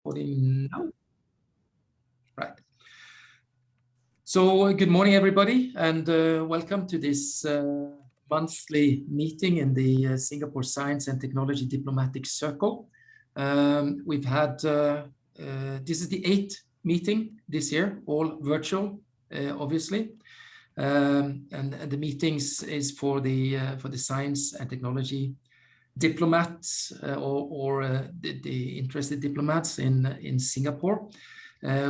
recording now. Right. So good morning, everybody, and welcome to this monthly meeting in the Singapore Science and Technology Diplomatic Circle. We've had, this is the 8th meeting this year, all virtual, obviously. And the meetings is for the science and technology diplomats or the interested diplomats in Singapore.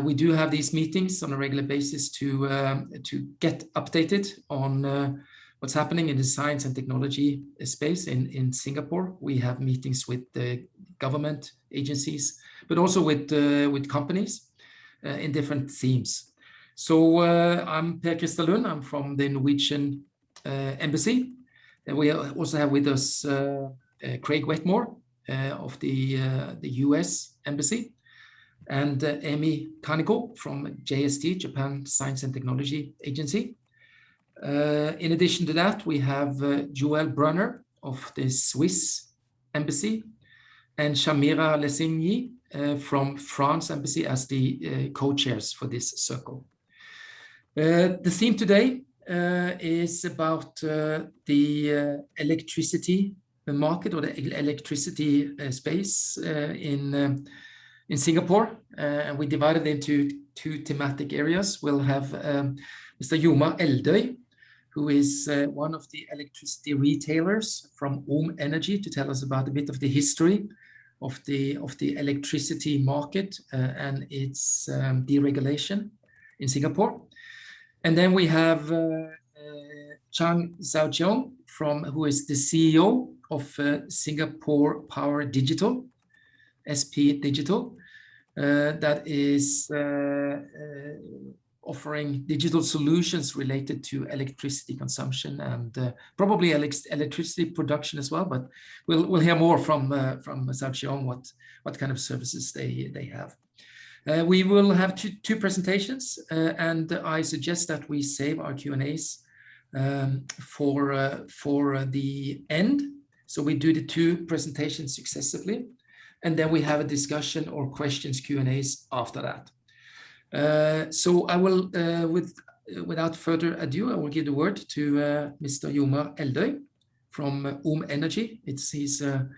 We do have these meetings on a regular basis to get updated on what's happening in the science and technology space in Singapore. We have meetings with the government agencies, but also with companies in different themes. So I'm Per Christer Lund. I'm from the Norwegian Embassy. And we also have with us Craig Wetmore of the US Embassy, and Amy Kaneko from JST, Japan Science and Technology Agency. In addition to that, we have Joël Brunner of the Swiss Embassy and Shamira Lesigny from France Embassy as the co-chairs for this circle. The theme today is about the electricity market or the electricity space in Singapore. And we divided into 2 thematic areas. We'll have Mr. Jomar Eldøy, who is one of the electricity retailers from Ohm Energy, to tell us about a bit of the history of the electricity market and its deregulation in Singapore. And then we have Sau Sheong Chang, who is the CEO of Singapore Power Digital, SP Digital, that is offering digital solutions related to electricity consumption and probably electricity production as well. But we'll hear more from Sau Sheong what kind of services they have. We will have two presentations, and I suggest that we save our Q&As for the end. So we do the 2 presentations successively, and then we have a discussion or questions Q&As after that. So I will, without further ado, I will give the word to Mr. Jomar Eldøy from Ohm Energy. He's a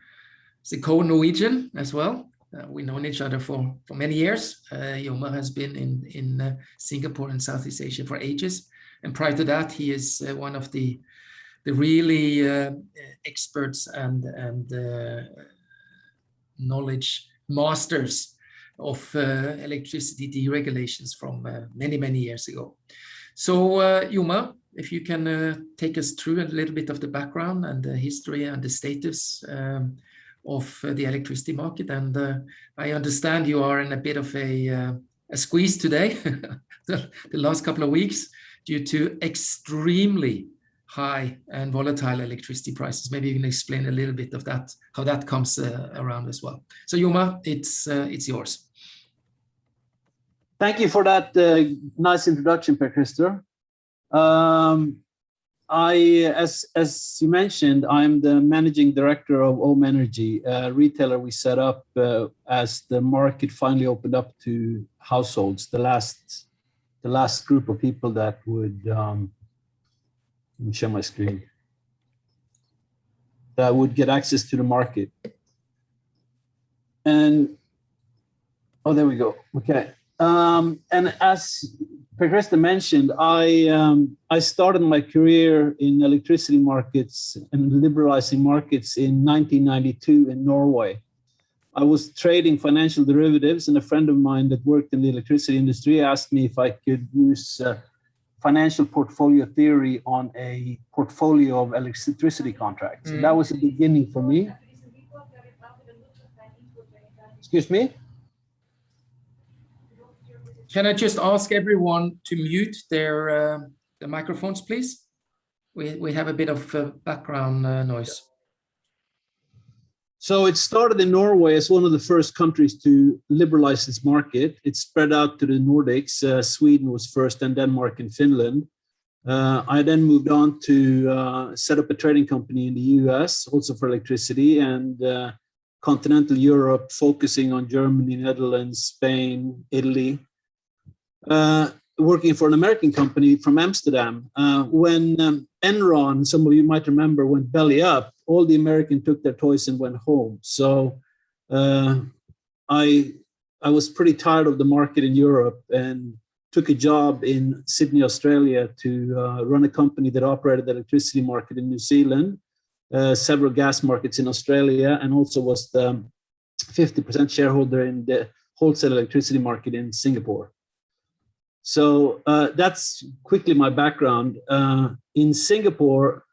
co-Norwegian as well. We've known each other for many years. Jomar has been in Singapore and Southeast Asia for ages. And prior to that, he is one of the really experts and knowledge masters of electricity deregulations from many years ago. So Jomar, if you can take us through a little bit of the background and the history and the status of the electricity market. And I understand you are in a bit of a squeeze today, the last couple of weeks, due to extremely high and volatile electricity prices. Maybe you can explain a little bit of that, how that comes around as well. So Jomar, it's yours. Thank you for that nice introduction, Per Christer. As you mentioned, I'm the managing director of Ohm Energy, a retailer we set up as the market finally opened up to households. The last group of people that would let me share my screen, that would get access to the market. And oh, there we go. Okay. And as Per Christer mentioned, I started my career in electricity markets and liberalizing markets in 1992 in Norway. I was trading financial derivatives, and a friend of mine that worked in the electricity industry asked me if I could use financial portfolio theory on a portfolio of electricity contracts. And that was the beginning for me. Excuse me? Can I just ask everyone to mute their microphones, please? We have a bit of background noise. So it started in Norway as one of the first countries to liberalize its market. It spread out to the Nordics. Sweden was first, and Denmark and Finland. I then moved on to set up a trading company in the US, also for electricity, and continental Europe, focusing on Germany, Netherlands, Spain, Italy, working for an American company from Amsterdam. When Enron, some of you might remember, went belly up, all the Americans took their toys and went home. So I was pretty tired of the market in Europe and took a job in Sydney, Australia to run a company that operated the electricity market in New Zealand, several gas markets in Australia, and also was the 50% shareholder in the wholesale electricity market in Singapore. So that's quickly my background. In Singapore,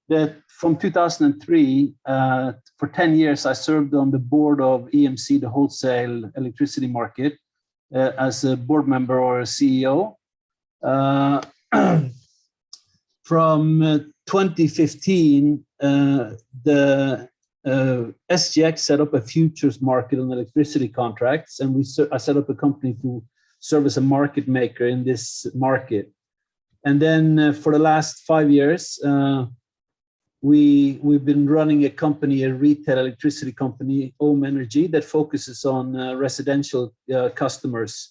that from 2003, for 10 years, I served on the board of EMC, the wholesale electricity market, as a board member or a CEO. From 2015, the SGX set up a futures market on electricity contracts, and I set up a company to serve as a market maker in this market. And then for the last 5 years, we've been running a company, a retail electricity company, Ohm Energy, that focuses on residential customers.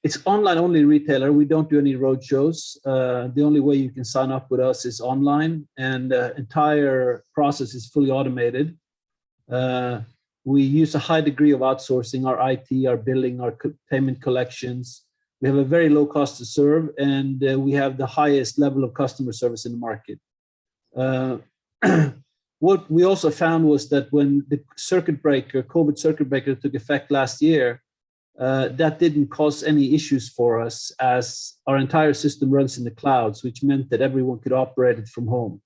It's online-only retailer. We don't do any road shows. The only way you can sign up with us is online, and the entire process is fully automated. We use a high degree of outsourcing, our IT, our billing, our payment collections. We have a very low cost to serve, and we have the highest level of customer service in the market. What we also found was that when the COVID circuit breaker took effect last year, that didn't cause any issues for us, as our entire system runs in the clouds, which meant that everyone could operate it from home.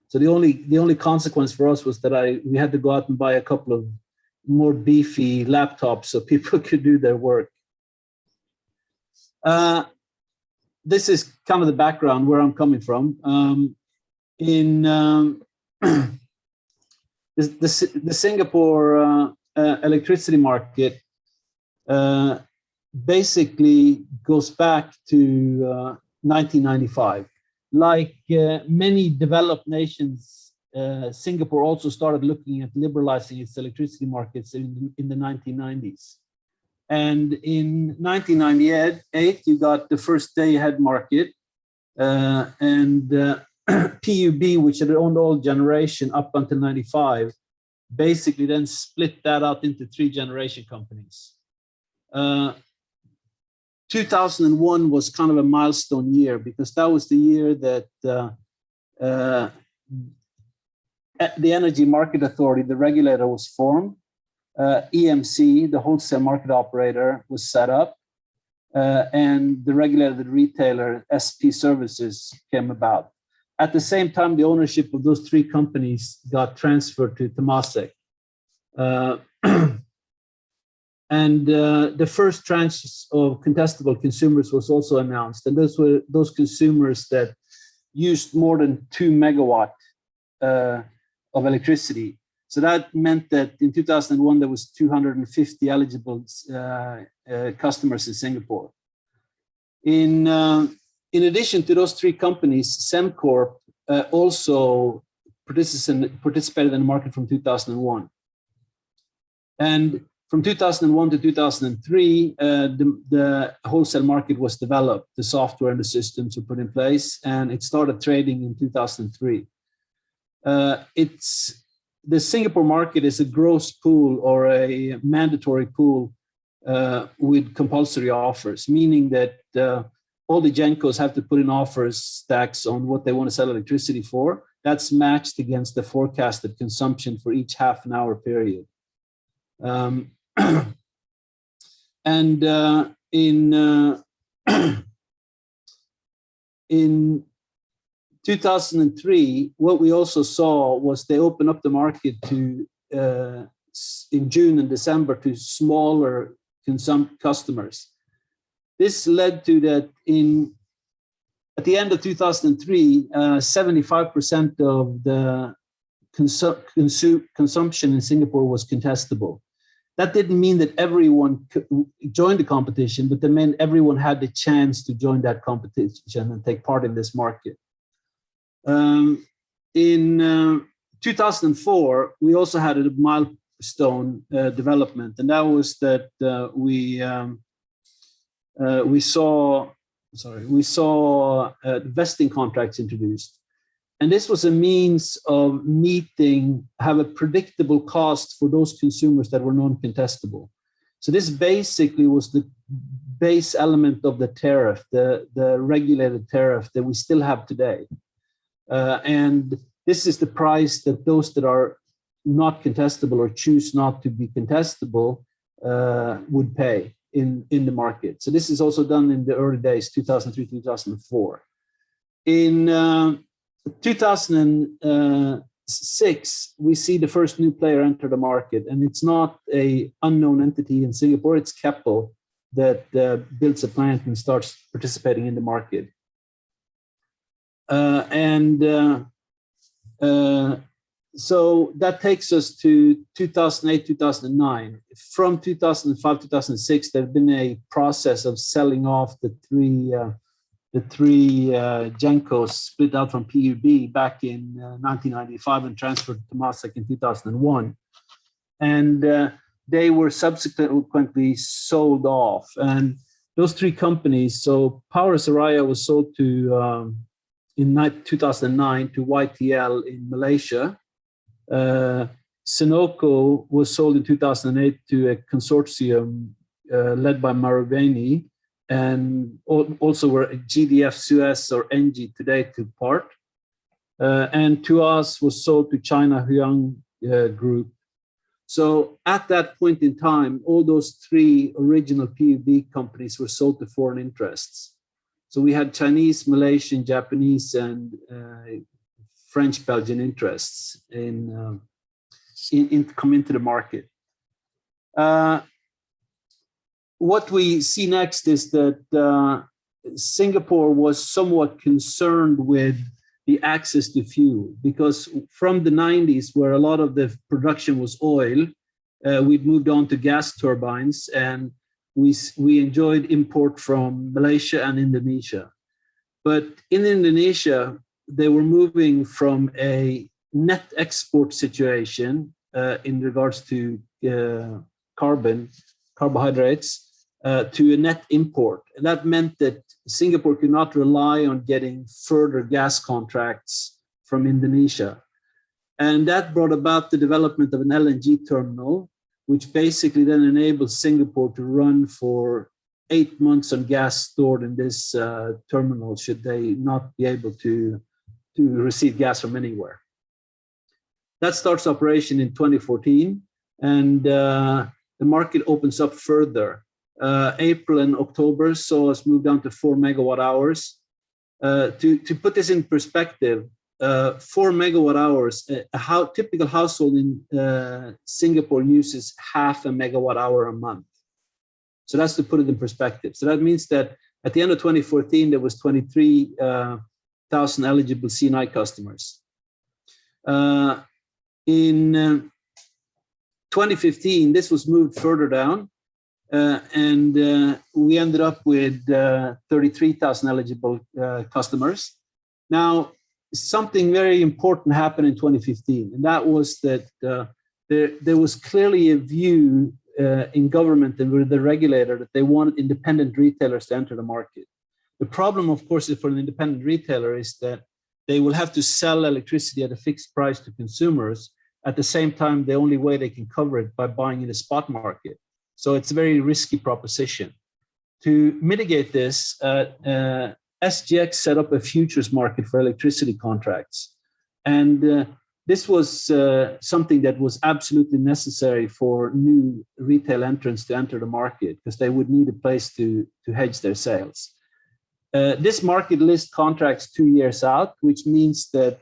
So the only consequence for us was that we had to go out and buy a couple of more beefy laptops so people could do their work. This is kind of the background where I'm coming from. In the Singapore electricity market basically goes back to 1995. Like many developed nations, Singapore also started looking at liberalizing its electricity markets in the 1990s. And in 1998, you got the first day-ahead market, and PUB, which had owned all generation up until 95, basically then split that out into 3 generation companies. 2001 was kind of a milestone year, because that was the year that the Energy Market Authority, the regulator, was formed. EMC, the wholesale market operator, was set up, and the regulator, the retailer, SP Services, came about. At the same time, the ownership of those 3 companies got transferred to Temasek. And the first tranche of contestable consumers was also announced, and those were those consumers that used more than 2 megawatt of electricity. So that meant that in 2001, there was 250 eligible customers in Singapore. In addition to those 3 companies, Semcorp also participated in the market from 2001. And from 2001 to 2003, the wholesale market was developed. The software and the systems were put in place, and it started trading in 2003. The Singapore market is a gross pool or a mandatory pool with compulsory offers, meaning that all the gencos have to put in offers stacks on what they want to sell electricity for. That's matched against the forecasted consumption for each half an hour period. And in 2003, what we also saw was they opened up the market to in June and December to smaller customers. This led to that at the end of 2003, 75% of the consumption in Singapore was contestable. That didn't mean that everyone could join the competition, but that meant everyone had the chance to join that competition and take part in this market. In 2004, we also had a milestone development, and that was that we saw vesting contracts introduced. And this was a means of have a predictable cost for those consumers that were non-contestable. So this basically was the base element of the tariff, the regulated tariff that we still have today. And this is the price that those that are not contestable or choose not to be contestable would pay in the market. So this is also done in the early days, 2003, 2004. In 2006, we see the first new player enter the market, and it's not an unknown entity in Singapore, it's Keppel that builds a plant and starts participating in the market. So that takes us to 2008, 2009. From 2005, 2006, there's been a process of selling off the three Gencos split out from PUB back in 1995 and transferred to Temasek in 2001. And they were subsequently sold off. And those three companies, so Power Seraya was sold to in 2009 to YTL in Malaysia. Senoko was sold in 2008 to a consortium led by Marubeni, and also were GDF Suez or NG today to part. And Tuas was sold to China Huang Group. So at that point in time, all those three original PUB companies were sold to foreign interests. So we had Chinese, Malaysian, Japanese, and French, Belgian interests in come into the market. What we see next is that Singapore was somewhat concerned with the access to fuel, because from the 90s, where a lot of the production was oil, we'd moved on to gas turbines, and we enjoyed import from Malaysia and Indonesia. But in Indonesia, they were moving from a net export situation in regards to carbohydrates to a net import. And that meant that Singapore could not rely on getting further gas contracts from Indonesia. And that brought about the development of an LNG terminal, which basically then enabled Singapore to run for 8 months on gas stored in this terminal, should they not be able to receive gas from anywhere. That starts operation in 2014, and the market opens up further. April and October saw us move down to 4 megawatt hours. To put this in perspective, 4 megawatt hours, a typical household in Singapore uses half a megawatt hour a month. So that's to put it in perspective. So that means that at the end of 2014, there was 23,000 eligible C&I customers. In 2015, this was moved further down, and we ended up with 33,000 eligible customers. Now, something very important happened in 2015, and that was that there was clearly a view in government and with the regulator that they wanted independent retailers to enter the market. The problem, of course, for an independent retailer is that they will have to sell electricity at a fixed price to consumers. At the same time, the only way they can cover it by buying in the spot market. So it's a very risky proposition. To mitigate this, SGX set up a futures market for electricity contracts. And this was something that was absolutely necessary for new retail entrants to enter the market, because they would need a place to hedge their sales. This market lists contracts 2 years out, which means that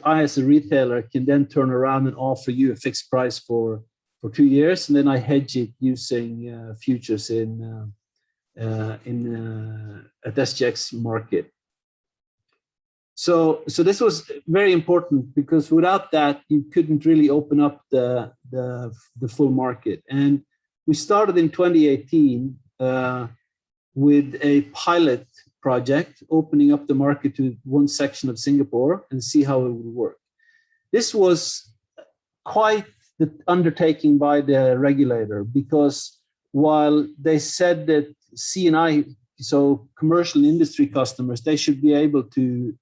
I as a retailer can then turn around and offer you a fixed price for 2 years, and then I hedge it using futures at SGX market. So this was very important, because without that, you couldn't really open up the full market. And we started in 2018 with a pilot project, opening up the market to one section of Singapore and see how it would work. this was quite the undertaking by the regulator, because while they said that C&I, so commercial industry customers, they should be able to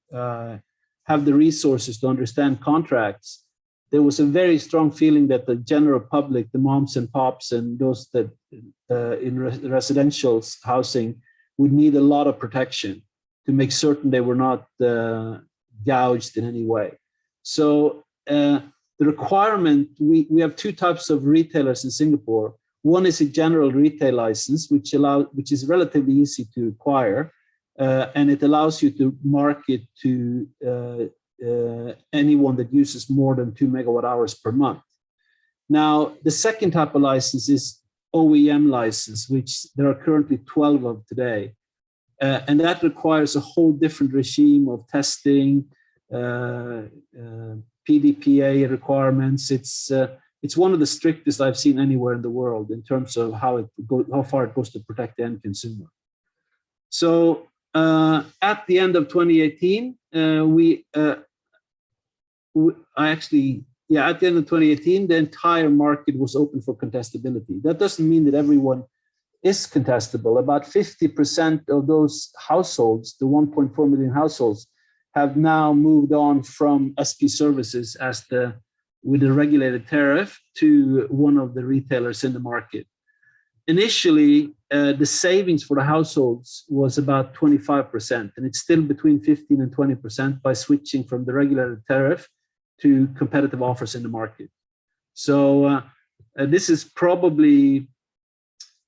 have the resources to understand contracts, there was a very strong feeling that the general public, the moms and pops and those that in residential housing would need a lot of protection to make certain they were not gouged in any way. So the requirement, we have two types of retailers in Singapore. One is a general retail license, which is relatively easy to acquire, and it allows you to market to anyone that uses more than 2 megawatt hours per month. Now, the second type of license is OEM license, which there are currently 12 of today. And that requires a whole different regime of testing, PDPA requirements. It's one of the strictest I've seen anywhere in the world in terms of how far it goes to protect the end consumer. So at the end of 2018, at the end of 2018, the entire market was open for contestability. That doesn't mean that everyone is contestable. About 50% of those households, the 1.4 million households, have now moved on from SP services with the regulated tariff to one of the retailers in the market. Initially, the savings for the households was about 25%, and it's still between 15 and 20% by switching from the regulated tariff to competitive offers in the market. So this is probably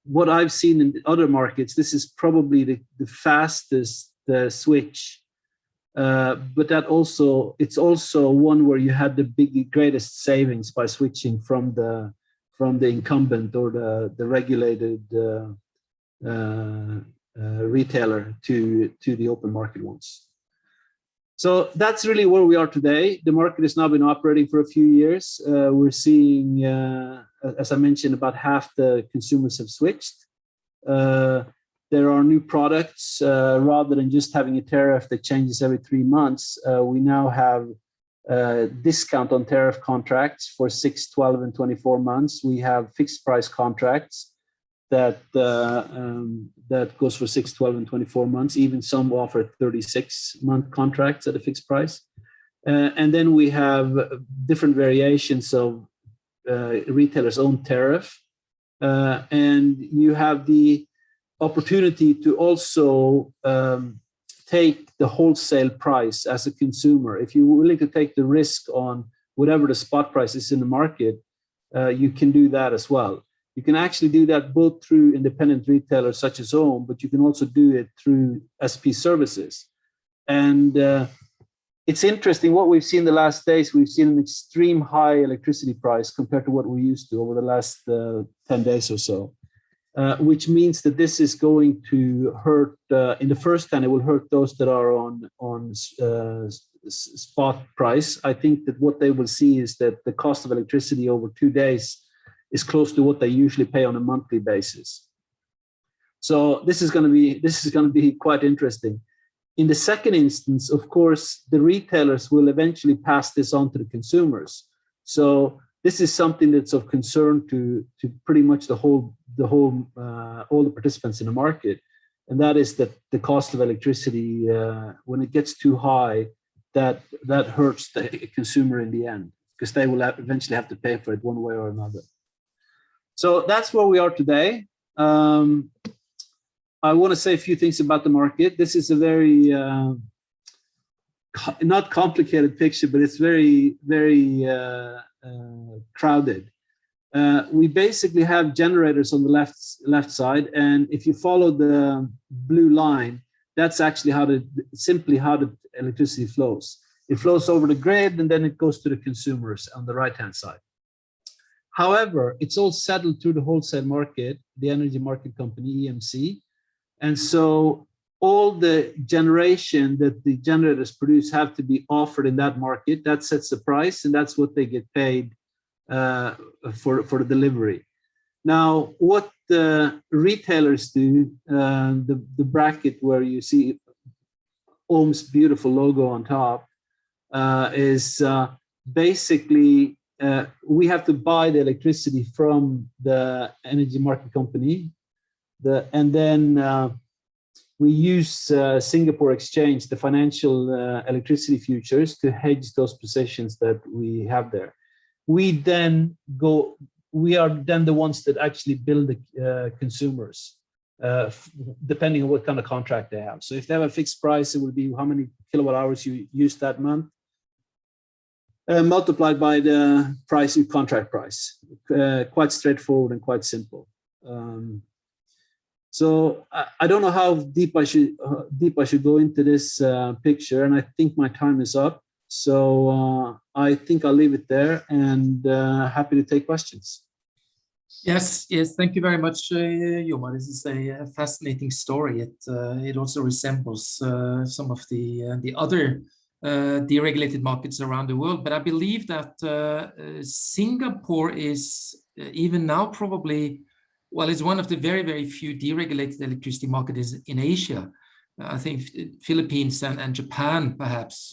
what I've seen in other markets. This is probably the fastest switch, but it's also one where you had the greatest savings by switching from the incumbent or the regulated retailer to the open market ones. So that's really where we are today. The market has now been operating for a few years. We're seeing, as I mentioned, about half the consumers have switched. There are new products. Rather than just having a tariff that changes every 3 months, we now have discount on tariff contracts for 6, 12, and 24 months. We have fixed price contracts that goes for 6, 12, and 24 months. Even some offer 36-month contracts at a fixed price. And then we have different variations of retailers' own tariff. And you have the opportunity to also take the wholesale price as a consumer. If you're willing to take the risk on whatever the spot price is in the market, you can do that as well. You can actually do that both through independent retailers such as Ohm, but you can also do it through SP services. And it's interesting what we've seen the last days. We've seen an extreme high electricity price compared to what we used to over the last 10 days or so, which means that this is going to hurt, in the first hand, it will hurt those that are on spot price. I think that what they will see is that the cost of electricity over 2 days is close to what they usually pay on a monthly basis. So this is going to be quite interesting. In the second instance, of course, the retailers will eventually pass this on to the consumers. So this is something that's of concern to pretty much all the participants in the market, and that is that the cost of electricity, when it gets too high, that hurts the consumer in the end, because they will eventually have to pay for it one way or another. So that's where we are today. I want to say a few things about the market. This is a very not complicated picture, but it's very, very crowded. We basically have generators on the left side, and if you follow the blue line, that's actually how the electricity flows. It flows over the grid, and then it goes to the consumers on the right-hand side. However, it's all settled through the wholesale market, the energy market company, EMC. And so all the generation that the generators produce have to be offered in that market. That sets the price, and that's what they get paid for the delivery. Now, what the retailers do, the bracket where you see Ohm's beautiful logo on top, is basically, we have to buy the electricity from the energy market company, and then we use Singapore Exchange, the financial electricity futures, to hedge those positions that we have there. We are then the ones that actually bill the consumers, depending on what kind of contract they have. So if they have a fixed price, it will be how many kilowatt hours you use that month, multiplied by the price, your contract price. Quite straightforward and quite simple. So I don't know how deep I should go into this picture, and I think my time is up. So I think I'll leave it there, and happy to take questions. Yes, thank you very much, Jomar. This is a fascinating story. It also resembles some of the other deregulated markets around the world. But I believe that Singapore is even now probably, well, it's one of the very, very few deregulated electricity markets in Asia. I think Philippines and Japan, perhaps.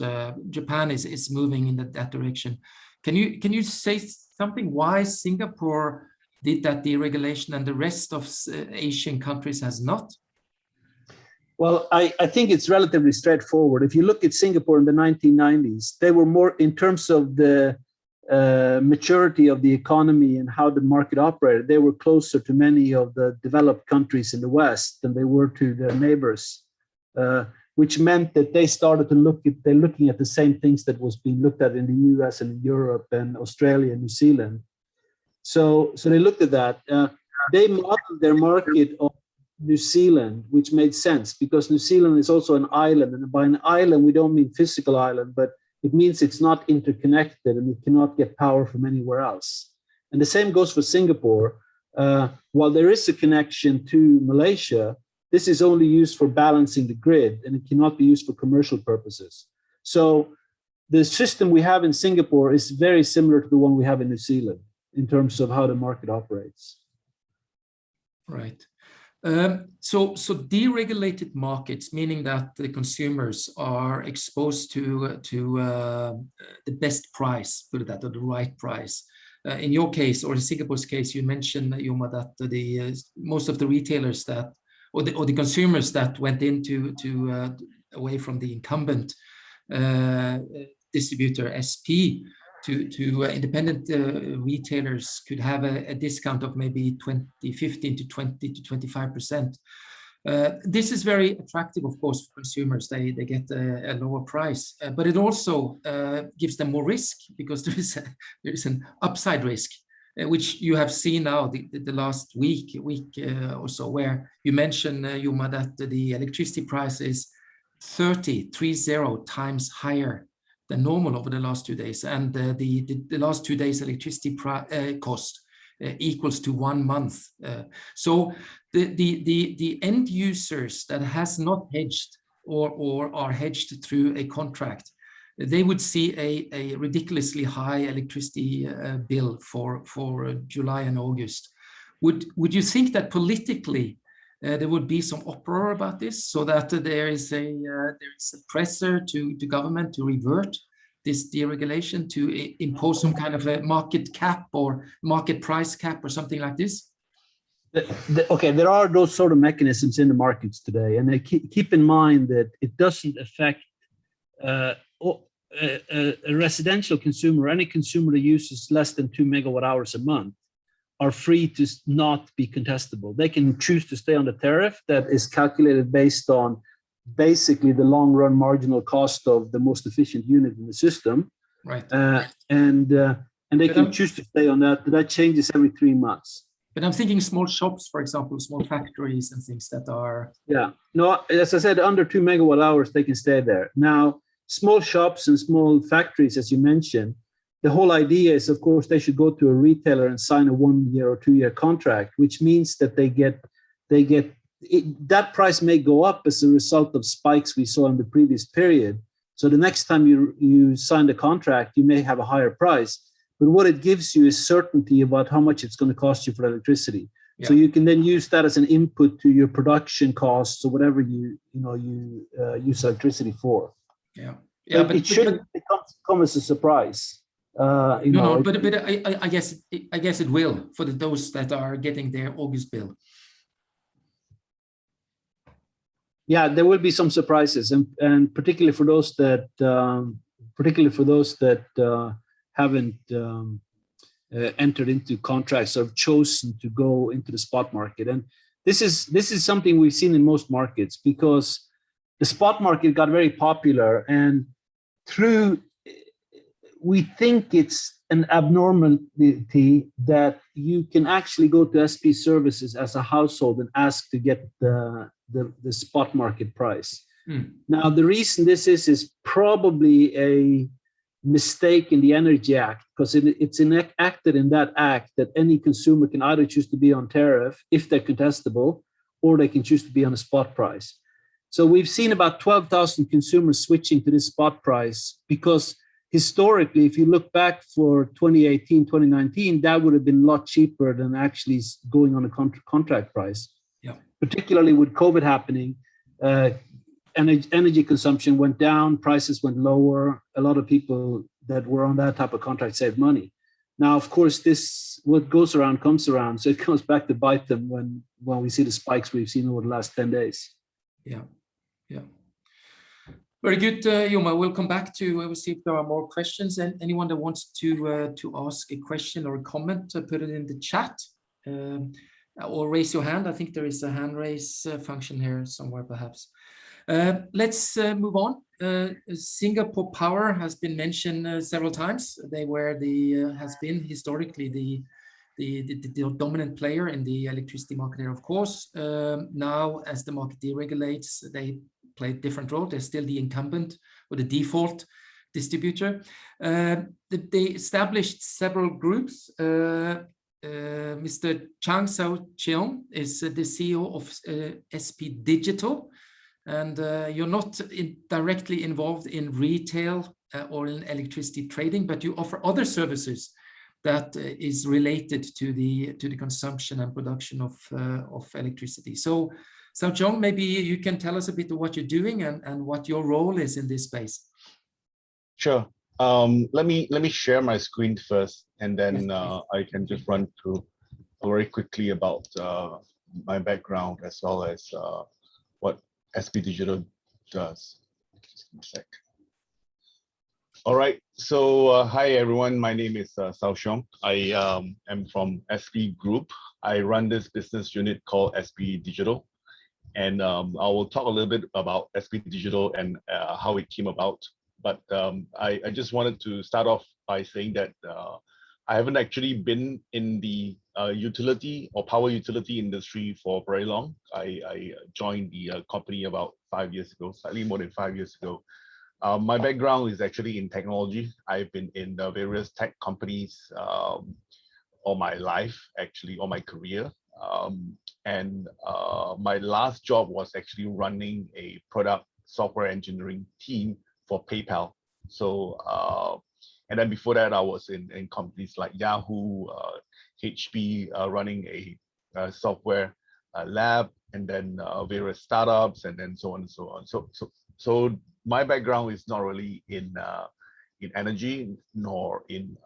Japan is moving in that direction. Can you say something why Singapore did that deregulation and the rest of Asian countries has not? Well, I think it's relatively straightforward. If you look at Singapore in the 1990s, they were more, in terms of the maturity of the economy and how the market operated, they were closer to many of the developed countries in the West than they were to their neighbors, which meant that they started to they're looking at the same things that was being looked at in the US and Europe and Australia and New Zealand. So they looked at that. They modeled their market on New Zealand, which made sense because New Zealand is also an island. And by an island, we don't mean physical island, but it means it's not interconnected and it cannot get power from anywhere else. And the same goes for Singapore. While there is a connection to Malaysia, this is only used for balancing the grid and it cannot be used for commercial purposes. So the system we have in Singapore is very similar to the one we have in New Zealand in terms of how the market operates. Right. So deregulated markets, meaning that the consumers are exposed to the best price, put it that, or the right price. In your case, or in Singapore's case, you mentioned, Jomar, that most of the retailers that, or the consumers that went into away from the incumbent distributor SP to independent retailers could have a discount of maybe 15 to 20 to 25%. This is very attractive, of course, for consumers. They get a lower price, but it also gives them more risk because there is an upside risk, which you have seen now the last week or so, where you mentioned, Jomar, that the electricity price is 30 times higher than normal over the last 2 days, and the last 2 days electricity cost equals to 1 month. So the end users that has not hedged or are hedged through a contract, they would see a ridiculously high electricity bill for July and August. Would you think that politically there would be some uproar about this, so that there is a pressure to government to revert this deregulation, to impose some kind of a market cap or market price cap or something like this? Okay, there are those sort of mechanisms in the markets today, and they keep in mind that it doesn't affect a residential consumer, any consumer that uses less than 2 megawatt hours a month, are free to not be contestable. They can choose to stay on the tariff that is calculated based on basically the long run marginal cost of the most efficient unit in the system. Right. And they can choose to stay on that. That changes every 3 months. But I'm thinking small shops, for example, small factories and things that are... Yeah, no, as I said, under 2 megawatt hours, they can stay there. Now, small shops and small factories, as you mentioned, the whole idea is, of course, they should go to a retailer and sign a 1 year or 2 year contract, which means that that price may go up as a result of spikes we saw in the previous period. So the next time you sign the contract, you may have a higher price. But what it gives you is certainty about how much it's going to cost you for electricity. Yeah. So you can then use that as an input to your production costs or whatever you use electricity for. Yeah. Yeah, but it shouldn't come as a surprise. No, but I guess it will for those that are getting their August bill. Yeah, there will be some surprises, and particularly for those that haven't entered into contracts or have chosen to go into the spot market. And this is something we've seen in most markets, because the spot market got very popular, and we think it's an abnormality that you can actually go to SP services as a household and ask to get the spot market price. Now, the reason this is probably a mistake in the Energy Act, because it's enacted in that act that any consumer can either choose to be on tariff if they're contestable, or they can choose to be on a spot price. So we've seen about 12,000 consumers switching to this spot price, because historically, if you look back for 2018, 2019, that would have been a lot cheaper than actually going on a contract price. Yeah. Particularly with COVID happening, energy consumption went down, prices went lower. A lot of people that were on that type of contract saved money. Now, of course, what goes around comes around. So it comes back to bite them when we see the spikes we've seen over the last 10 days. Yeah. Very good, Jomar. We'll come back to, we'll see if there are more questions. And anyone that wants to ask a question or a comment, put it in the chat or raise your hand. I think there is a hand raise function here somewhere, perhaps. Let's move on. Singapore Power has been mentioned several times. They were has been historically the dominant player in the electricity market here, of course. Now, as the market deregulates, they play a different role. They're still the incumbent or the default distributor. They established several groups. Mr. Sau Sheong is the CEO of SP Digital, and you're not directly involved in retail or in electricity trading, but you offer other services that is related to the consumption and production of electricity. So Sau Sheong, maybe you can tell us a bit of what you're doing and what your role is in this space. Sure. Let me share my screen first, and then I can just run through very quickly about my background as well as what SP Digital does. Just a sec. All right. So hi everyone. My name is Sau Sheong. I am from SP Group. I run this business unit called SP Digital. And I will talk a little bit about SP Digital and how it came about. But I just wanted to start off by saying that I haven't actually been in the utility or power utility industry for very long. I joined the company about 5 years ago, slightly more than 5 years ago. My background is actually in technology. I've been in various tech companies all my life, actually, all my career. My last job was actually running a product software engineering team for PayPal. So, and then before that, I was in companies like Yahoo, HP, running a software lab, and then various startups, and then so on and so on. So my background is not really in energy nor in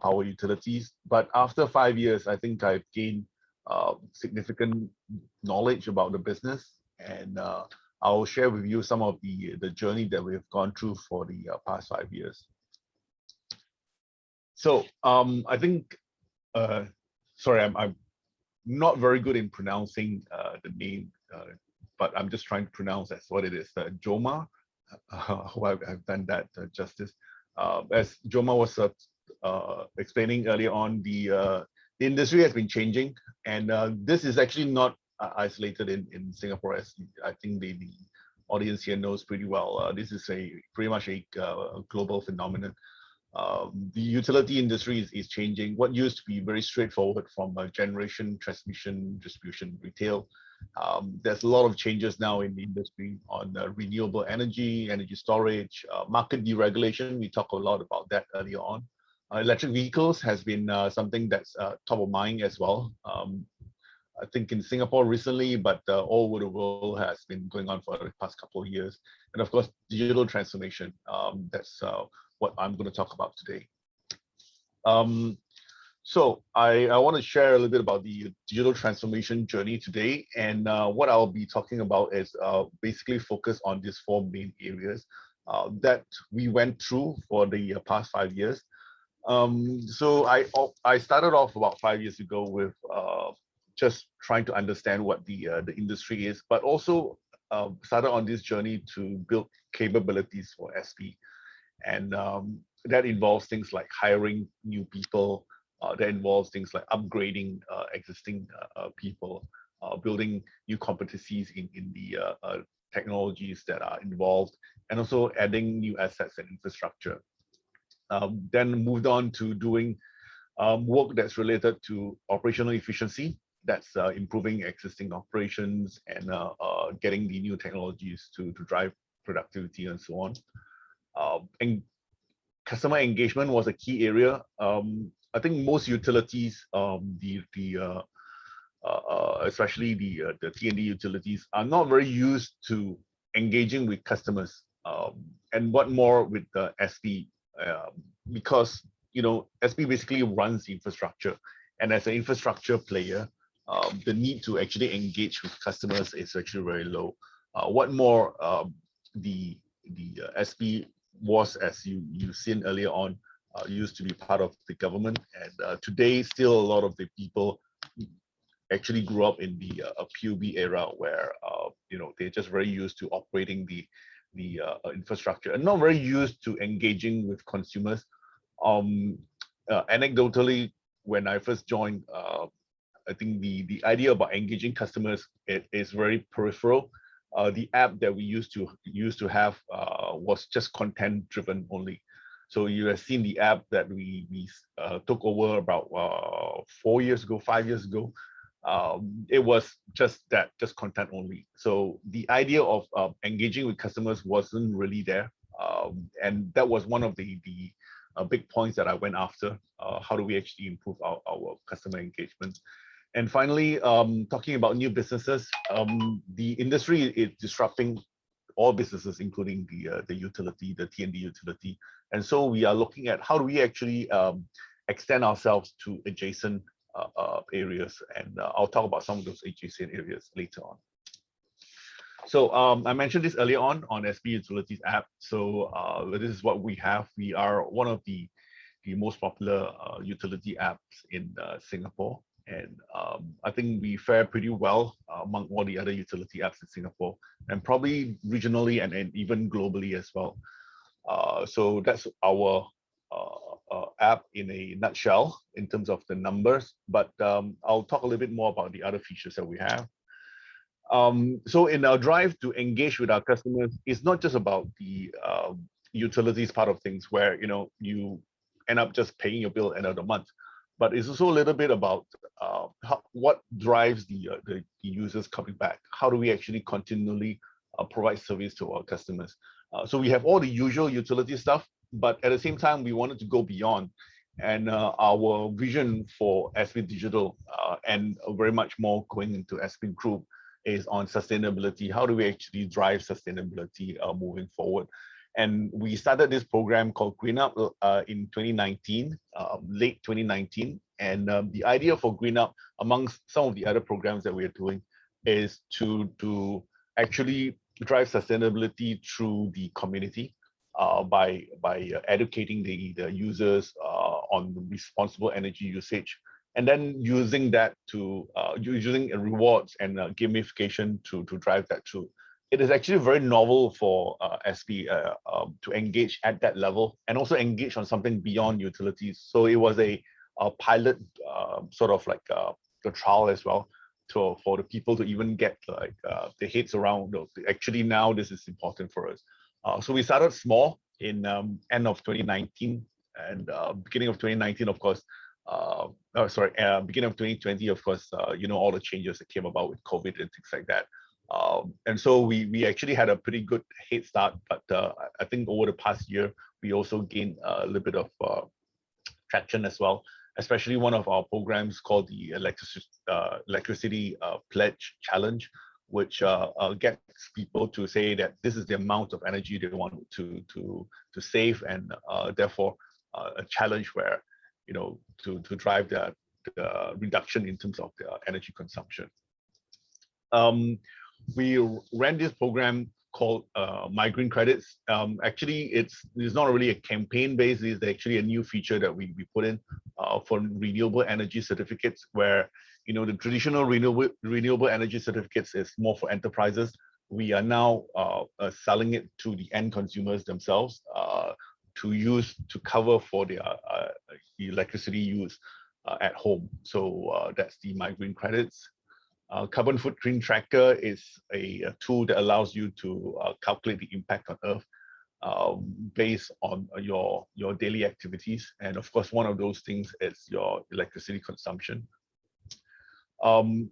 power utilities. But after 5 years, I think I've gained significant knowledge about the business, and I'll share with you some of the journey that we've gone through for the past 5 years. So I think, sorry, I'm not very good in pronouncing the name, but I'm just trying to pronounce as what it is. Jomar, who I've done that justice. As Jomar was explaining earlier on, the industry has been changing, and this is actually not isolated in Singapore, as I think the audience here knows pretty well. This is pretty much a global phenomenon. The utility industry is changing. What used to be very straightforward from generation, transmission, distribution, retail. There's a lot of changes now in the industry on renewable energy, energy storage, market deregulation. We talked a lot about that earlier on. Electric vehicles has been something that's top of mind as well. I think in Singapore recently, but all over the world has been going on for the past couple of years. And of course, digital transformation. That's what I'm going to talk about today. So I want to share a little bit about the digital transformation journey today. And what I'll be talking about is basically focus on these four main areas that we went through for the past 5 years. So I started off about 5 years ago with just trying to understand what the industry is, but also started on this journey to build capabilities for SP. And that involves things like hiring new people, that involves things like upgrading existing people, building new competencies in the technologies that are involved, and also adding new assets and infrastructure. Then moved on to doing work that's related to operational efficiency, that's improving existing operations and getting the new technologies to drive productivity and so on. And customer engagement was a key area. I think most utilities, especially the T&D utilities, are not very used to engaging with customers, and what more with the SP, because SP basically runs the infrastructure, and as an infrastructure player, the need to actually engage with customers is actually very low. What more, the SP was, as you've seen earlier on, used to be part of the government, and today still a lot of the people actually grew up in the PUB era, where they're just very used to operating the infrastructure and not very used to engaging with consumers. Anecdotally, when I first joined, I think the idea about engaging customers is very peripheral. The app that we used to have was just content driven only. So you have seen the app that we took over about 4 years ago, 5 years ago. It was just content only. So the idea of engaging with customers wasn't really there, and that was one of the big points that I went after. How do we actually improve our customer engagement? And finally, talking about new businesses, the industry is disrupting all businesses, including the utility, the T&D utility. And so we are looking at how do we actually extend ourselves to adjacent areas. And I'll talk about some of those adjacent areas later on. So I mentioned this earlier on SP Utilities app. So this is what we have. We are one of the most popular utility apps in Singapore. And I think we fare pretty well among all the other utility apps in Singapore, and probably regionally and even globally as well. So that's our app in a nutshell in terms of the numbers, but I'll talk a little bit more about the other features that we have. So in our drive to engage with our customers, it's not just about the utilities part of things where you end up just paying your bill at the end of the month, but it's also a little bit about what drives the users coming back. How do we actually continually provide service to our customers? So we have all the usual utility stuff, but at the same time, we wanted to go beyond. And our vision for SP Digital, and very much more going into SP Group, is on sustainability. How do we actually drive sustainability moving forward? And we started this program called Green Up in 2019, late 2019. And the idea for Green Up, amongst some of the other programs that we are doing, is to actually drive sustainability through the community by educating the users on responsible energy usage, and then using that to using rewards and gamification to drive that through. It is actually very novel for SP to engage at that level and also engage on something beyond utilities. So it was a pilot, sort of like the trial as well, for the people to even get like their heads around. Actually, now this is important for us. So we started small in end of 2019, and beginning of 2019, of course. Beginning of 2020, of course, all the changes that came about with COVID and things like that. And so we actually had a pretty good head start, but I think over the past year, we also gained a little bit of traction as well, especially one of our programs called the Electricity Pledge Challenge, which gets people to say that this is the amount of energy they want to save, and therefore a challenge where to drive the reduction in terms of the energy consumption. We ran this program called My Green Credits. Actually, it's not really a campaign based. It's actually a new feature that we put in for renewable energy certificates, where the traditional renewable energy certificates is more for enterprises. We are now selling it to the end consumers themselves to use to cover for their electricity use at home. So that's the My Green Credits. Carbon footprint tracker is a tool that allows you to calculate the impact on Earth based on your daily activities. And of course, one of those things is your electricity consumption.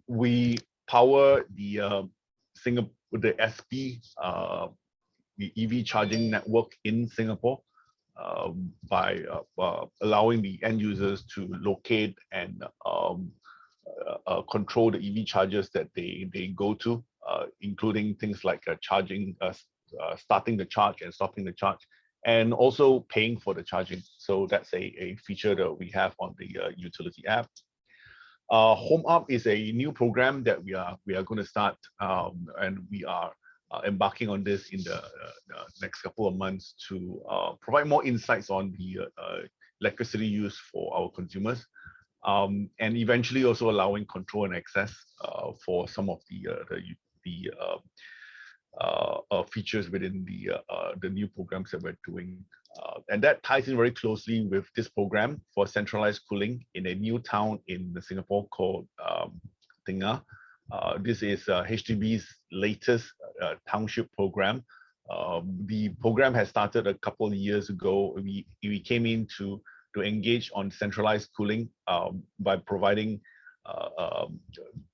We power the Singapore, the SP, the EV charging network in Singapore by allowing the end users to locate and control the EV chargers that they go to, including things like charging, starting the charge and stopping the charge, and also paying for the charging. So that's a feature that we have on the utility app. Home Up is a new program that we are going to start, and we are embarking on this in the next couple of months to provide more insights on the electricity use for our consumers. And eventually also allowing control and access for some of the features within the new programs that we're doing. And that ties in very closely with this program for centralized cooling in a new town in Singapore called Tengah. This is HDB's latest township program. The program has started a couple of years ago. We came in to engage on centralized cooling by providing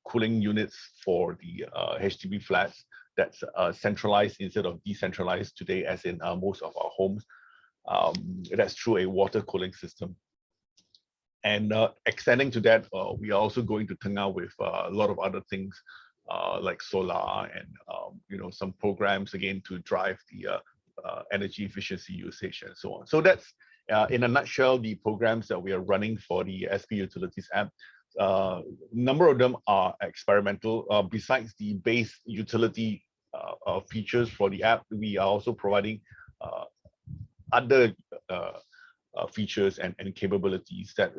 cooling units for the HDB flats that's centralized instead of decentralized today, as in most of our homes. That's through a water cooling system. And extending to that, we are also going to Tengah with a lot of other things like solar and some programs again to drive the energy efficiency usage and so on. So that's in a nutshell the programs that we are running for the SP Utilities app. Number of them are experimental. Besides the base utility features for the app, we are also providing other features and capabilities that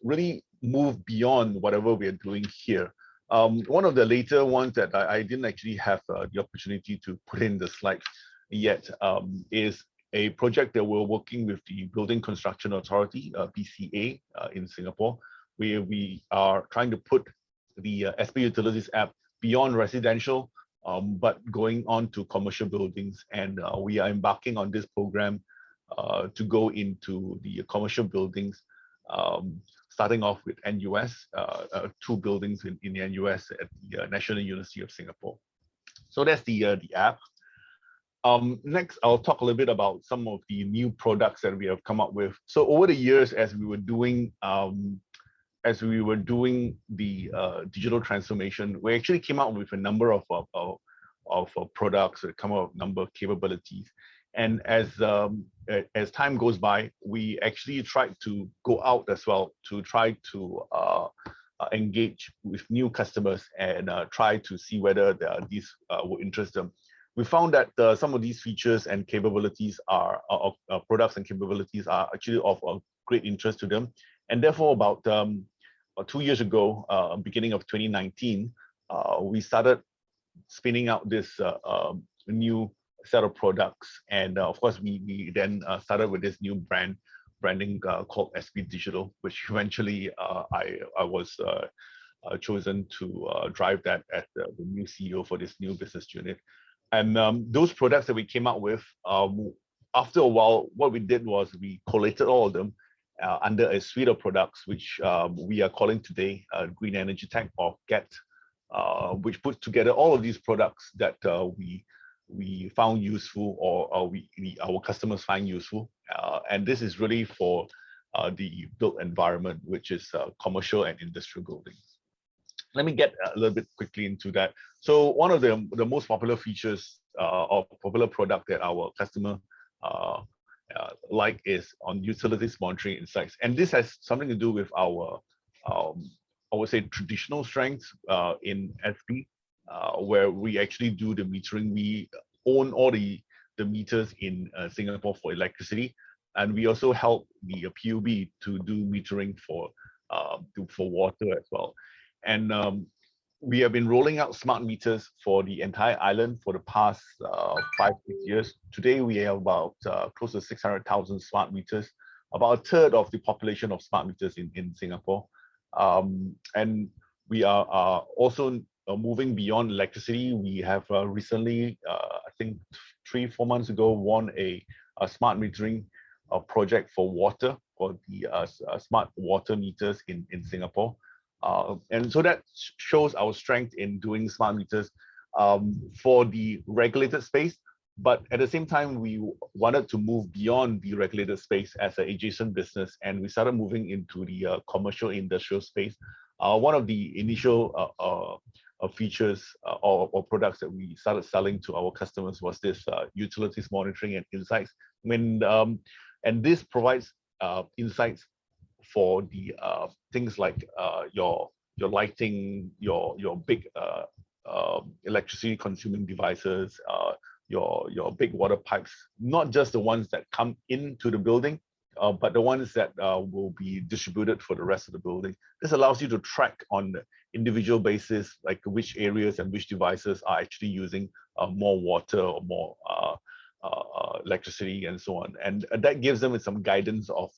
really move beyond whatever we are doing here. One of the later ones that I didn't actually have the opportunity to put in the slides yet is a project that we're working with the Building Construction Authority, BCA, in Singapore, where we are trying to put the SP Utilities app beyond residential, but going on to commercial buildings. And we are embarking on this program to go into the commercial buildings, starting off with NUS, 2 buildings in the NUS at the National University of Singapore. So that's the app. Next, I'll talk a little bit about some of the new products that we have come up with. So over the years, as we were doing the digital transformation, we actually came out with a number of products that come out with a number of capabilities. And as time goes by, we actually tried to go out as well to try to engage with new customers and try to see whether these would interest them. We found that some of these features and capabilities are products and capabilities are actually of great interest to them. And therefore, about 2 years ago, beginning of 2019, we started spinning out this new set of products. And of course, we then started with this new branding called SP Digital, which eventually I was chosen to drive that as the new CEO for this new business unit. And those products that we came out with, after a while, what we did was we collated all of them under a suite of products, which we are calling today Green Energy Tech, or GET, which puts together all of these products that we found useful, or our customers find useful. And this is really for the built environment, which is commercial and industrial buildings. Let me get a little bit quickly into that. So one of the most popular features or popular product that our customer like is on utilities monitoring insights. And this has something to do with our, I would say, traditional strengths in SP, where we actually do the metering. We own all the meters in Singapore for electricity, and we also help the PUB to do metering for water as well. And we have been rolling out smart meters for the entire island for the past 5-6 years. Today, we have about close to 600,000 smart meters, about a third of the population of smart meters in Singapore. And we are also moving beyond electricity. We have recently, I think 3-4 months ago, won a smart metering project for water, for the smart water meters in Singapore. And so that shows our strength in doing smart meters for the regulated space. But at the same time, we wanted to move beyond the regulated space as an adjacent business, and we started moving into the commercial industrial space. One of the initial features or products that we started selling to our customers was this utilities monitoring and insights. And this provides insights for the things like your lighting, your big electricity consuming devices, your big water pipes, not just the ones that come into the building, but the ones that will be distributed for the rest of the building. This allows you to track on the individual basis, like which areas and which devices are actually using more water or more electricity and so on. And that gives them some guidance of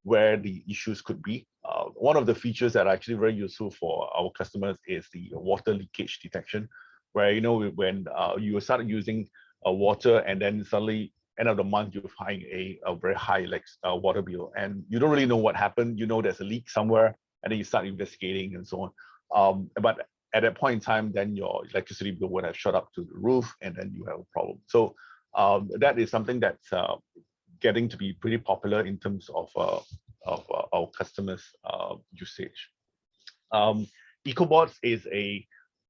where the issues could be. One of the features that are actually very useful for our customers is the water leakage detection, where, you know, when you start using water and then suddenly end of the month you find a very high water bill, and you don't really know what happened. You know there's a leak somewhere, and then you start investigating and so on. But at that point in time, then your electricity bill would have shot up to the roof, and then you have a problem. So that is something that's getting to be pretty popular in terms of our customers' usage. EcoBots is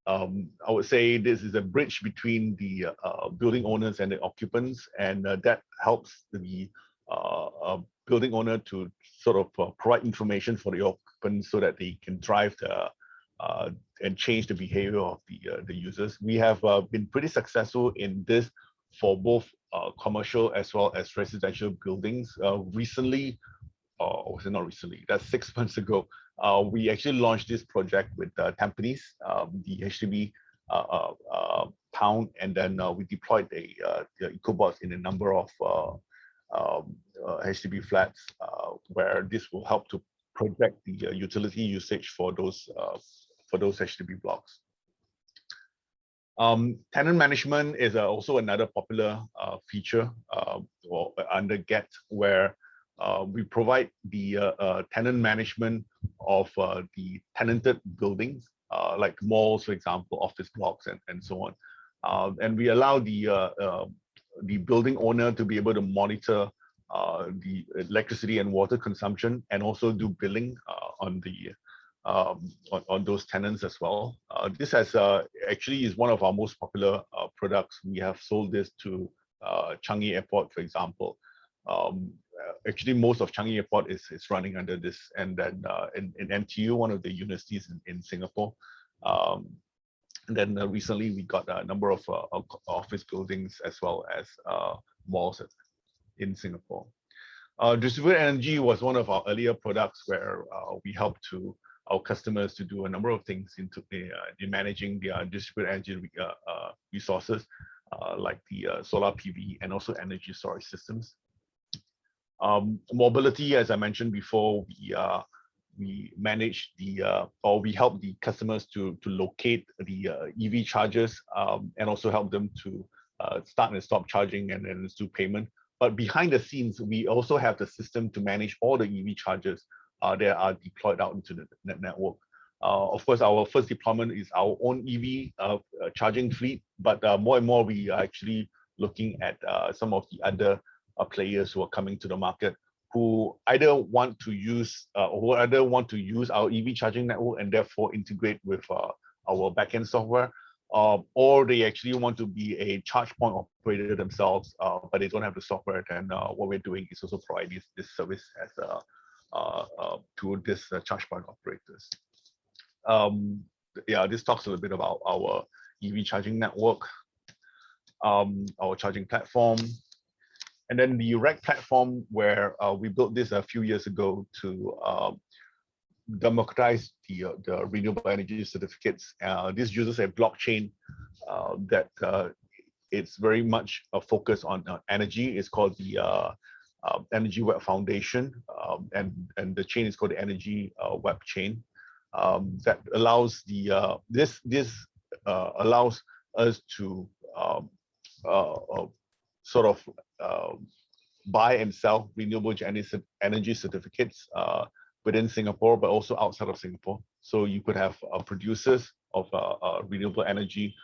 I would say this is a bridge between the building owners and the occupants, and that helps the building owner to sort of provide information for the occupants so that they can drive and change the behavior of the users. We have been pretty successful in this for both commercial as well as residential buildings. Recently, or was it not recently? That's 6 months ago. We actually launched this project with Tampines, the HDB town, and then we deployed the EcoBots in a number of HDB flats, where this will help to project the utility usage for those HDB blocks. Tenant management is also another popular feature under GET, where we provide the tenant management of the tenanted buildings, like malls, for example, office blocks, and so on. And we allow the building owner to be able to monitor the electricity and water consumption, and also do billing on those tenants as well. This has actually is one of our most popular products. We have sold this to Changi Airport, for example. Actually, most of Changi Airport is running under this, and then in NTU, one of the universities in Singapore. And then recently we got a number of office buildings as well as malls in Singapore. Distributed energy was one of our earlier products where we helped our customers to do a number of things in managing their distributed energy resources, like the solar PV and also energy storage systems. Mobility, as I mentioned before, we manage or we help the customers to locate the EV chargers, and also help them to start and stop charging and then do payment. But behind the scenes, we also have the system to manage all the EV chargers that are deployed out into the network. Of course, our first deployment is our own EV charging fleet, but more and more we are actually looking at some of the other players who are coming to the market, who either want to use our EV charging network and therefore integrate with our backend software, or they actually want to be a charge point operator themselves, but they don't have the software. Then what we're doing is also provide this service as to this charge point operators. Yeah, this talks a little bit about our EV charging network, our charging platform, and then the REC platform, where we built this a few years ago to democratize the renewable energy certificates. This uses a blockchain that it's very much a focus on energy. It's called the Energy Web Foundation, and the chain is called the Energy Web Chain. That allows this allows us to sort of buy and sell renewable energy certificates within Singapore, but also outside of Singapore. So you could have producers of renewable energy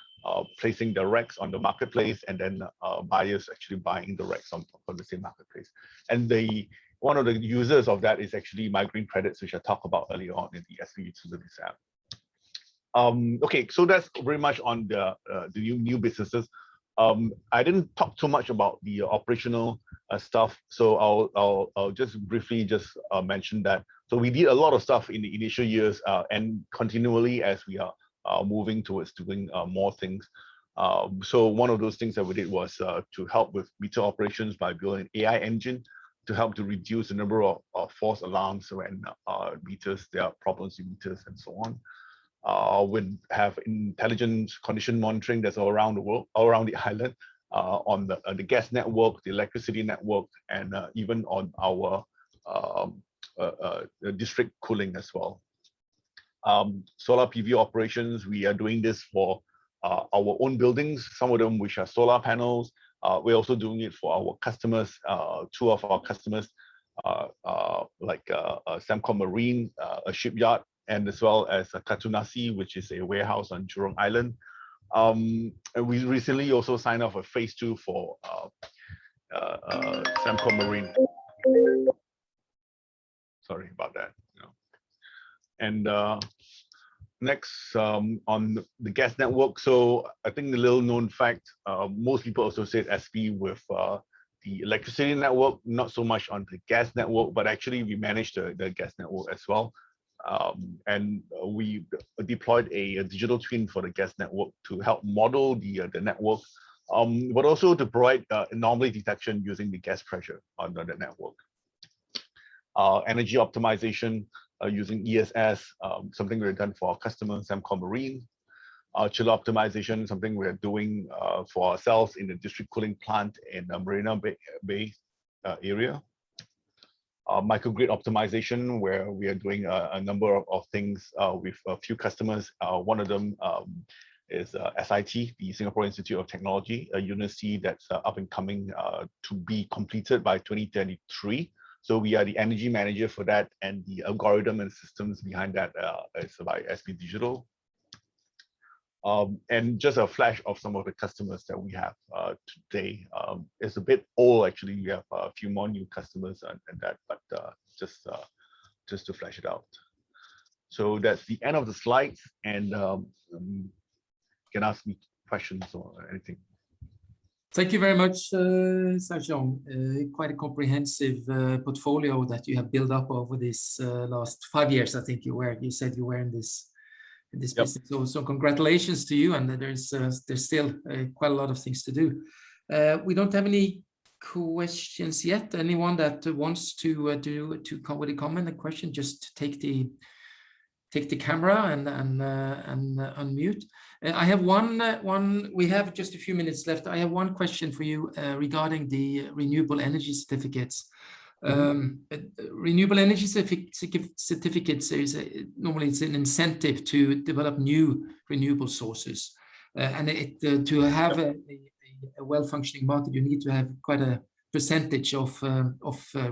placing the RECs on the marketplace, and then buyers actually buying the RECs on the same marketplace. And one of the users of that is actually My Green Credits, which I talked about earlier on in the SV Utilities app. Okay, so that's very much on the new businesses. I didn't talk too much about the operational stuff, so I'll just briefly mention that. So we did a lot of stuff in the initial years, and continually as we are moving towards doing more things. So one of those things that we did was to help with meter operations by building an AI engine to help to reduce the number of false alarms when meters, there are problems in meters and so on. We have intelligent condition monitoring that's all around the world, all around the island, on the gas network, the electricity network, and even on our district cooling as well. Solar PV operations, we are doing this for our own buildings, some of them which are solar panels. We're also doing it for our customers, two of our customers, like Sembcorp Marine, a shipyard, and as well as Katunasi, which is a warehouse on Jurong Island. And we recently also signed off a phase 2 for Sembcorp Marine. Sorry about that. And next, on the gas network. So I think the little known fact, most people associate SP with the electricity network, not so much on the gas network, but actually we manage the gas network as well. And we deployed a digital twin for the gas network to help model the network, but also to provide anomaly detection using the gas pressure on the network. Energy optimization using ESS, something we've done for our customers, Sembcorp Marine. Chiller optimization, something we're doing for ourselves in the district cooling plant in the Marina Bay area. Microgrid optimization, where we are doing a number of things with a few customers. One of them is SIT, the Singapore Institute of Technology, a university that's up and coming to be completed by 2023. So we are the energy manager for that, and the algorithm and systems behind that is by SP Digital. And just a flash of some of the customers that we have today. It's a bit old, actually. We have a few more new customers and that, but just to flash it out. So that's the end of the slides, and you can ask me questions or anything. Thank you very much, Sau Sheong. Quite a comprehensive portfolio that you have built up over this last 5 years. I think you said you were in this business. So congratulations to you. And there's still quite a lot of things to do. We don't have any questions yet. Anyone that wants to come with a comment, a question, just take the camera and unmute. I have one. We have just a few minutes left. I have one question for you regarding the renewable energy certificates. Renewable energy certificates normally it's an incentive to develop new renewable sources, and to have a well-functioning market, you need to have quite a percentage of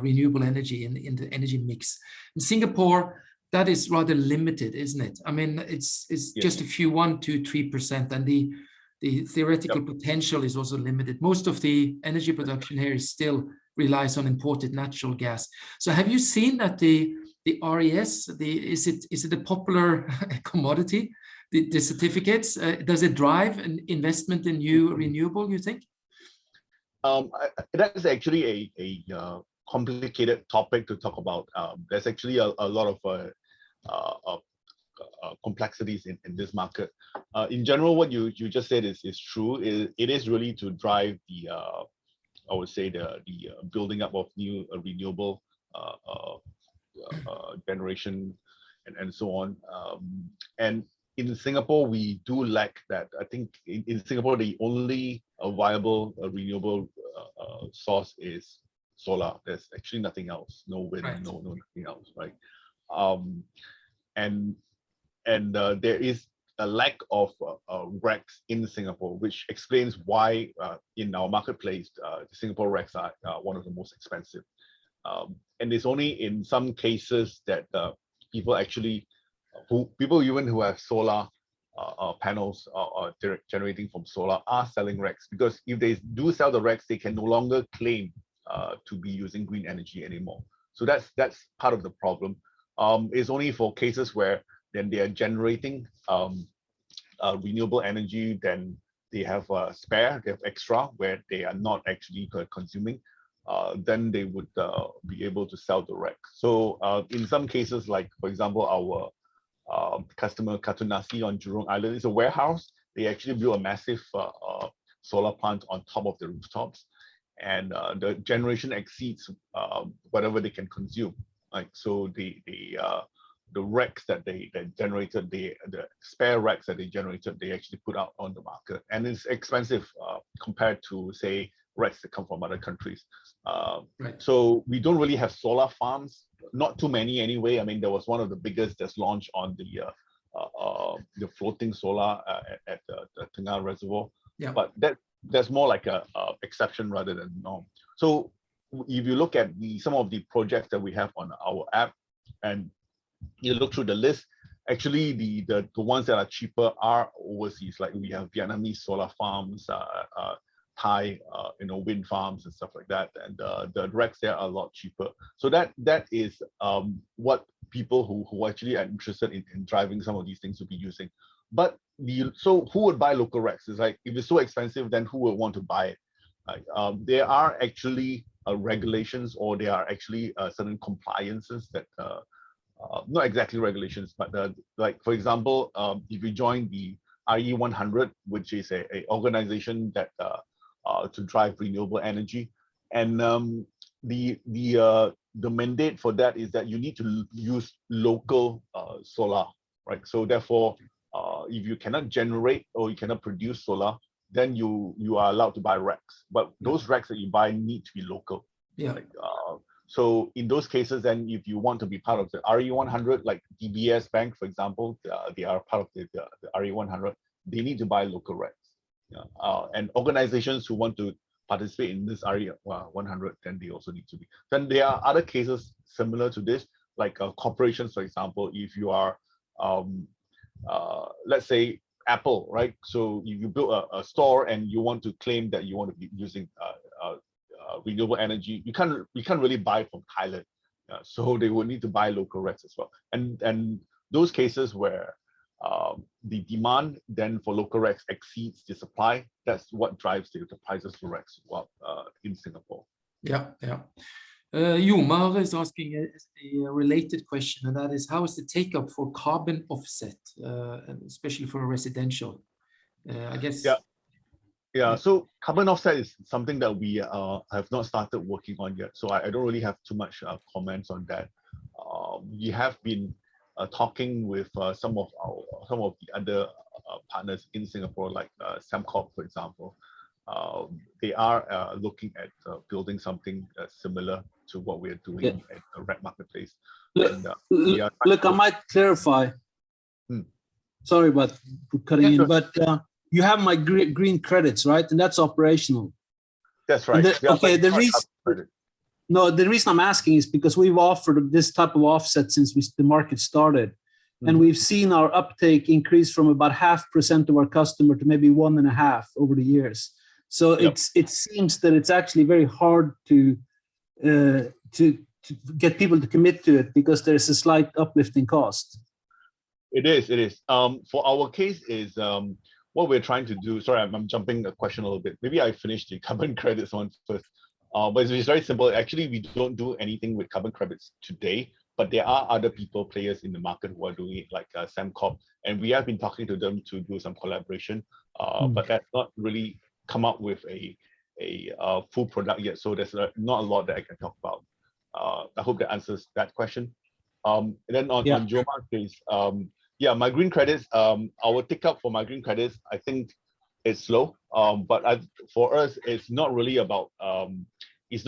renewable energy in the energy mix. In Singapore, that is rather limited, isn't it? I mean, it's just a few 1, 2, 3%, and the theoretical potential is also limited. Most of the energy production here still relies on imported natural gas. So have you seen that the RES, is it a popular commodity the certificates, does it drive an investment in new renewable, you think? That is actually a complicated topic to talk about. There's actually a lot of complexities in this market. In general, what you just said is true. It is really to drive the I would say the building up of new renewable generation and so on. And in Singapore, we do lack that. I think in Singapore, the only viable renewable source is solar. There's actually nothing else. No wind, Right. no nothing else, right? And there is a lack of RECs in Singapore, which explains why in our marketplace, the Singapore RECs are one of the most expensive. And it's only in some cases that people actually, people even who have solar panels or generating from solar are selling RECs, because if they do sell the RECs, they can no longer claim to be using green energy anymore. So that's part of the problem. It's only for cases where then they are generating renewable energy, then they have a spare, they have extra where they are not actually consuming, then they would be able to sell the REC. So in some cases, like for example, our customer Katunasi on Jurong Island is a warehouse. They actually built a massive solar plant on top of the rooftops, and the generation exceeds whatever they can consume. Like so, the RECs that they generated, the spare RECs that they generated, they actually put out on the market, and it's expensive compared to say RECs that come from other countries. Right. So we don't really have solar farms, not too many anyway. I mean, there was one of the biggest that's launched on the floating solar at the Tengah Reservoir. Yeah. But that's more like a exception rather than norm. So if you look at some of the projects that we have on our app, and you look through the list, actually the ones that are cheaper are overseas. Like we have Vietnamese solar farms, Thai wind farms and stuff like that, and the RECs there are a lot cheaper. So that is what people who actually are interested in driving some of these things will be using. But so who would buy local RECs? It's like, if it's so expensive, then who would want to buy it? Like, there are actually regulations, or there are actually certain compliances that not exactly regulations, but like for example, if you join the RE100, which is a organization that to drive renewable energy, and the mandate for that is that you need to use local solar, right? So therefore, if you cannot generate or you cannot produce solar, then you are allowed to buy RECs. But those RECs that you buy need to be local. Yeah. Like, so in those cases, then if you want to be part of the RE100, like DBS Bank, for example, they are part of the RE100, they need to buy local RECs. And organizations who want to participate in this RE100, then they also need to be. Then there are other cases similar to this, like corporations, for example. If you are, let's say, Apple, right? So if you build a store and you want to claim that you want to be using renewable energy, you can't really buy from Thailand. So they would need to buy local RECs as well. And those cases where the demand then for local RECs exceeds the supply, that's what drives the prices for RECs in Singapore. Yeah. Jomar is asking a related question, and that is, how is the take-up for carbon offset, especially for residential? I guess. Yeah. So carbon offset is something that we have not started working on yet. So I don't really have too much comments on that. We have been talking with some of the other partners in Singapore, like Sembcorp, for example. They are looking at building something similar to what we're doing at the REC marketplace. Look, I might clarify. Sorry about cutting in, sure. But you have my green credits, right? And that's operational. That's right. The reason I'm asking is because we've offered this type of offset since the market started. And we've seen our uptake increase from about 0.5% of our customer to maybe 1.5% over the years. So it seems that it's actually very hard to get people to commit to it because there's a slight uplift in cost. It is. It is. For our case is what we're trying to do. Sorry, I'm jumping a question a little bit. Maybe I finished the carbon credits one first. But it's very simple. Actually, we don't do anything with carbon credits today, but there are other players in the market who are doing it, like Sembcorp, and we have been talking to them to do some collaboration. But that's not really come up with a full product yet. So there's not a lot that I can talk about. I hope that answers that question. And then on Jomar's case, yeah, my green credits, our take up for my green credits, I think it's slow. But for us, it's not really about it's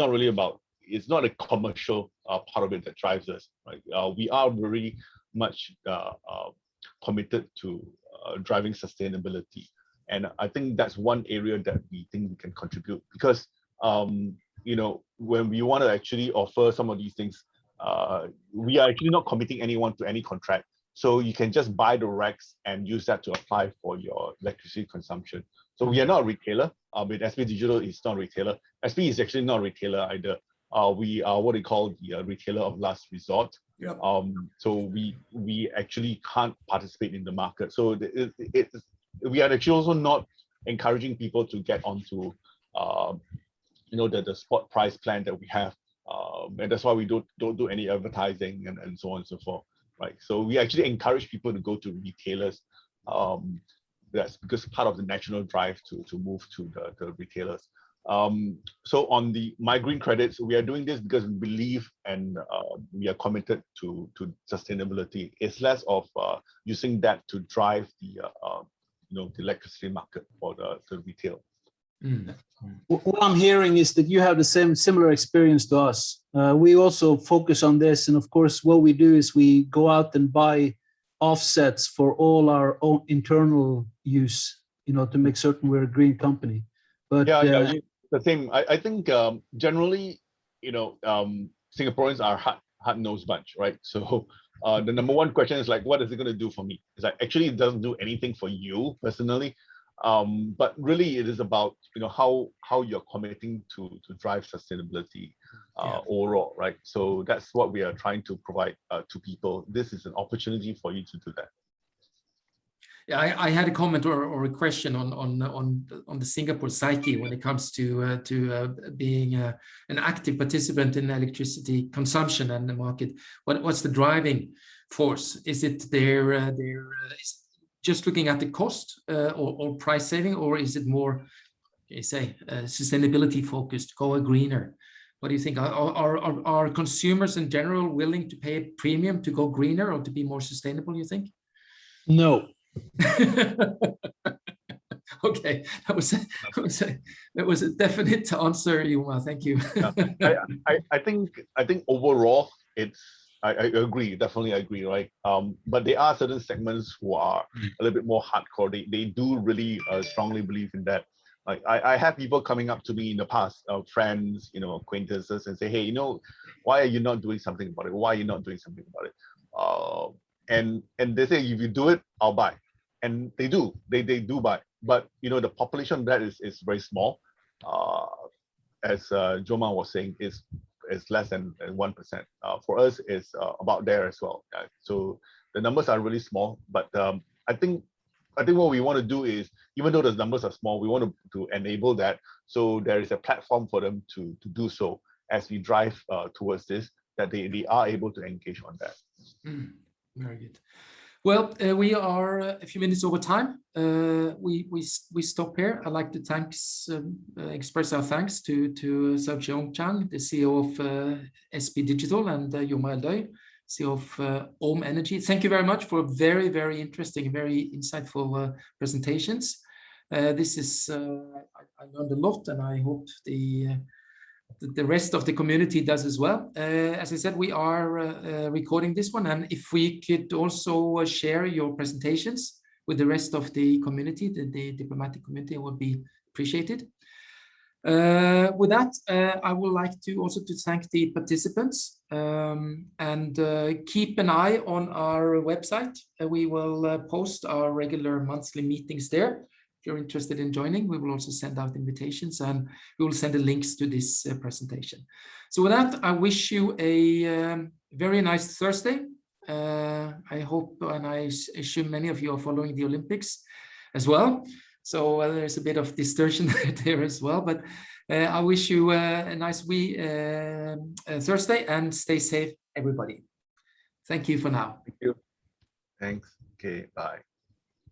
not a commercial part of it that drives us. Right? We are very much committed to driving sustainability, and I think that's one area that we think we can contribute, because you know, when we want to actually offer some of these things, we are actually not committing anyone to any contract. So you can just buy the racks and use that to apply for your electricity consumption. So we are not a retailer. With SP Digital, it's not a retailer. SP is actually not a retailer either. We are what they call the retailer of last resort. Yep. So we actually can't participate in the market. So we are actually also not encouraging people to get onto you know, the spot price plan that we have. And that's why we don't do any advertising and so on and so forth. Right. So we actually encourage people to go to retailers. That's because part of the national drive to move to the retailers. So on the my green credits, we are doing this because we believe and we are committed to sustainability. It's less of using that to drive the you know, the electricity market for the retail. What I'm hearing is that you have the similar experience to us. We also focus on this, and of course, what we do is we go out and buy offsets for all our own internal use, you know, to make certain we're a green company. But yeah, the same. I think generally, you know, Singaporeans are hard-nosed bunch, right? So the number one question is like, what is it going to do for me? It's like, actually, it doesn't do anything for you personally. But really, it is about, you know, how you're committing to drive sustainability overall, right? So that's what we are trying to provide to people. This is an opportunity for you to do that. Yeah, I had a comment or a question on the Singapore psyche when it comes to being an active participant in electricity consumption and the market. What's the driving force? Is it their just looking at the cost or price saving, or is it more, you say, sustainability focused, go greener? What do you think? Are consumers in general willing to pay a premium to go greener or to be more sustainable, you think? No. Okay, that was a definite answer, Jomar. Thank you. I think overall I agree, definitely agree, right? But there are certain segments who are a little bit more hardcore. They do really strongly believe in that. Like I have people coming up to me in the past, friends, you know, acquaintances, and say, hey, you know, why are you not doing something about it? Why are you not doing something about it? And they say, if you do it, I'll buy. And they do. They do buy. But you know, the population of that is very small. As Jomar was saying, is less than 1%. For us, it's about there as well. So the numbers are really small, but I think what we want to do is, even though the numbers are small, we want to enable that, so there is a platform for them to do so as we drive towards this, that they are able to engage on that. Very good. Well, we are a few minutes over time. We stop here. I'd like to express our thanks to Sau Sheong Chang, the CEO of SP Digital, and Jomar Eldøy, CEO of Ohm Energy. Thank you very much for very, very interesting, very insightful presentations. This is I learned a lot, and I hope the rest of the community does as well. As I said, we are recording this one, and if we could also share your presentations with the rest of the community, the diplomatic community, would be appreciated. With that, I would like to also thank the participants, and keep an eye on our website. We will post our regular monthly meetings there. If you're interested in joining, we will also send out invitations, and we will send the links to this presentation. So with that, I wish you a very nice Thursday, I hope, and I assume many of you are following the Olympics as well. So there's a bit of distortion there as well. But I wish you a nice Thursday, and stay safe, everybody. Thank you for now. Thank you. Thanks. Okay, bye.